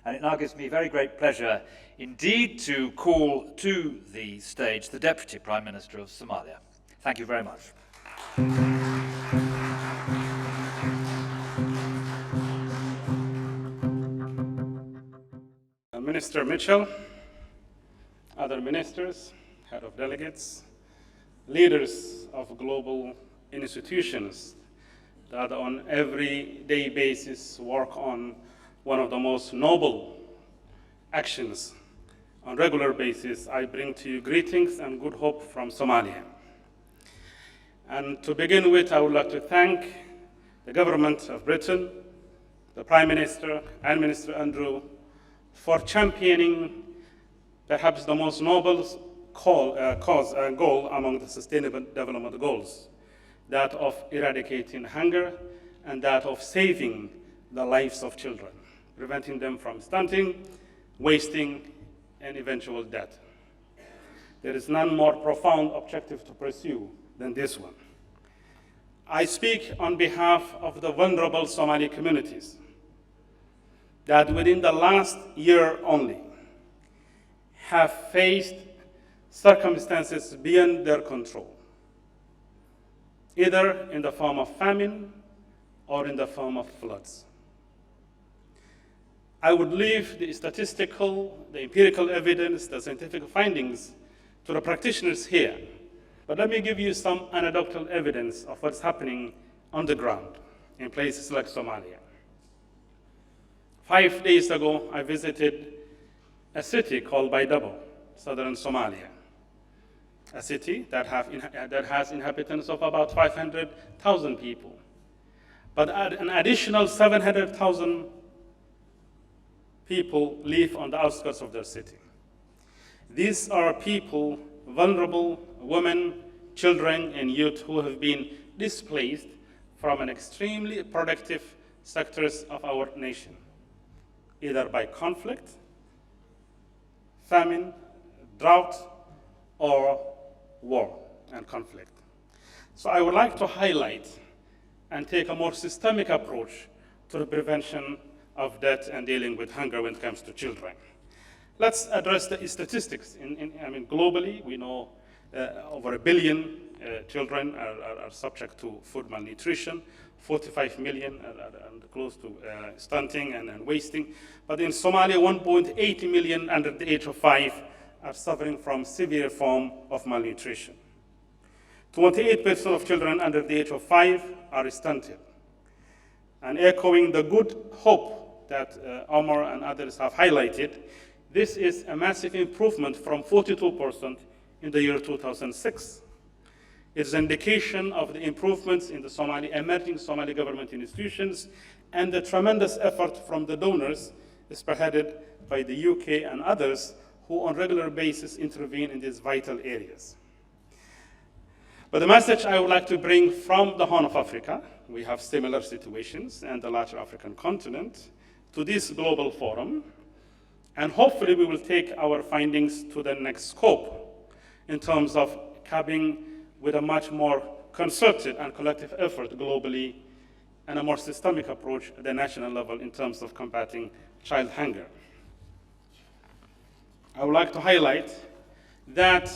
And it now gives me very great pleasure indeed to call to the stage the Deputy Prime Minister of Somalia. Thank you very much. Minister Mitchell, other ministers, head of delegates, leaders of global institutions that on everyday basis work on one of the most noble actions on regular basis, I bring to you greetings and good hope from Somalia. And to begin with, I would like to thank the government of Britain, the Prime Minister and Minister Andrew, for championing perhaps the most noble cause and goal among the Sustainable Development Goals, that of eradicating hunger and that of saving the lives of children, preventing them from stunting, wasting, and eventual death. There is none more profound objective to pursue than this one. I speak on behalf of the vulnerable Somali communities that within the last year only have faced circumstances beyond their control, either in the form of famine or in the form of floods. I would leave the statistical, the empirical evidence, the scientific findings to the practitioners here, but let me give you some anecdotal evidence of what's happening on the ground in places like Somalia. 5 days ago, I visited a city called Baydhabo, southern Somalia, a city that has inhabitants of about 500,000 people, but an additional 700,000 people live on the outskirts of their city. These are people, vulnerable women, children, and youth who have been displaced from an extremely productive sectors of our nation, either by conflict, famine, drought, or war and conflict. So I would like to highlight and take a more systemic approach to the prevention of death and dealing with hunger when it comes to children. Let's address the statistics. Globally, we know over 1 billion children are subject to food malnutrition, 45 million and close to stunting and wasting. But in Somalia, 1.8 million under the age of 5 are suffering from severe form of malnutrition. 28% of children under the age of 5 are stunted. And echoing the good hope that Omar and others have highlighted, this is a massive improvement from 42% in the year 2006. It's an indication of the improvements in the emerging Somali government institutions and the tremendous effort from the donors, spearheaded by the UK and others, who on a regular basis intervene in these vital areas. But the message I would like to bring from the Horn of Africa, we have similar situations in the larger African continent, to this global forum, and hopefully we will take our findings to the next scope in terms of coming with a much more concerted and collective effort globally and a more systemic approach at the national level in terms of combating child hunger. I would like to highlight that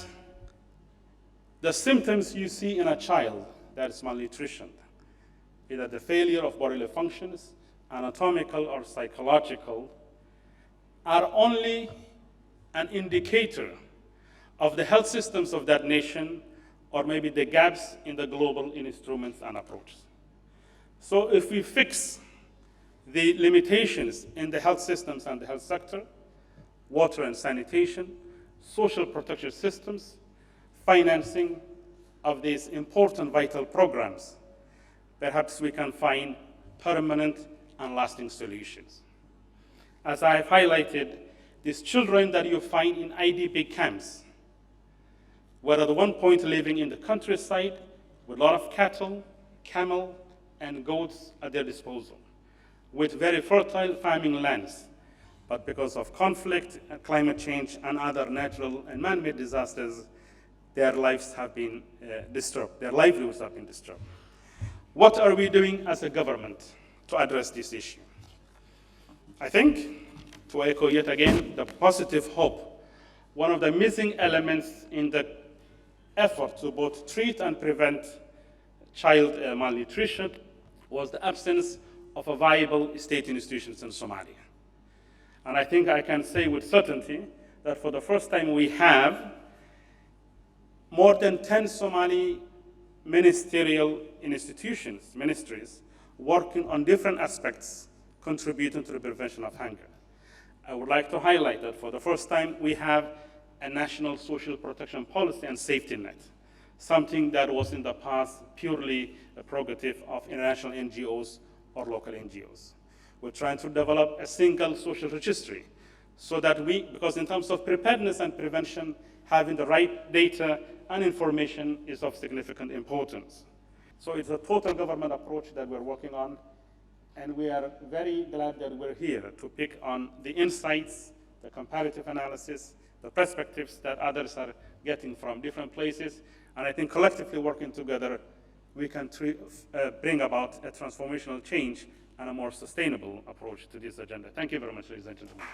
the symptoms you see in a child that is malnutrition, either the failure of bodily functions, anatomical or psychological, are only an indicator of the health systems of that nation, or maybe the gaps in the global instruments and approaches. So if we fix the limitations in the health systems and the health sector, water and sanitation, social protection systems, financing of these important vital programs, perhaps we can find permanent and lasting solutions. As I have highlighted, these children that you find in IDP camps were at one point living in the countryside with a lot of cattle, camel, and goats at their disposal, with very fertile farming lands. But because of conflict, climate change, and other natural and man-made disasters, their lives have been disturbed, their livelihoods have been disturbed. What are we doing as a government to address this issue? I think to echo yet again the positive hope. One of the missing elements in the effort to both treat and prevent child malnutrition was the absence of a viable state institutions in Somalia. And I think I can say with certainty that for the first time we have more than 10 Somali ministerial institutions, ministries, working on different aspects contributing to the prevention of hunger. I would like to highlight that for the first time we have a national social protection policy and safety net, something that was in the past purely a prerogative of international NGOs or local NGOs. We're trying to develop a single social registry so that because in terms of preparedness and prevention, having the right data and information is of significant importance. So it's a total government approach that we're working on, and we are very glad that we're here to pick on the insights, the comparative analysis, the perspectives that others are getting from different places, and I think collectively working together, we can bring about a transformational change and a more sustainable approach to this agenda. Thank you very much, ladies and gentlemen.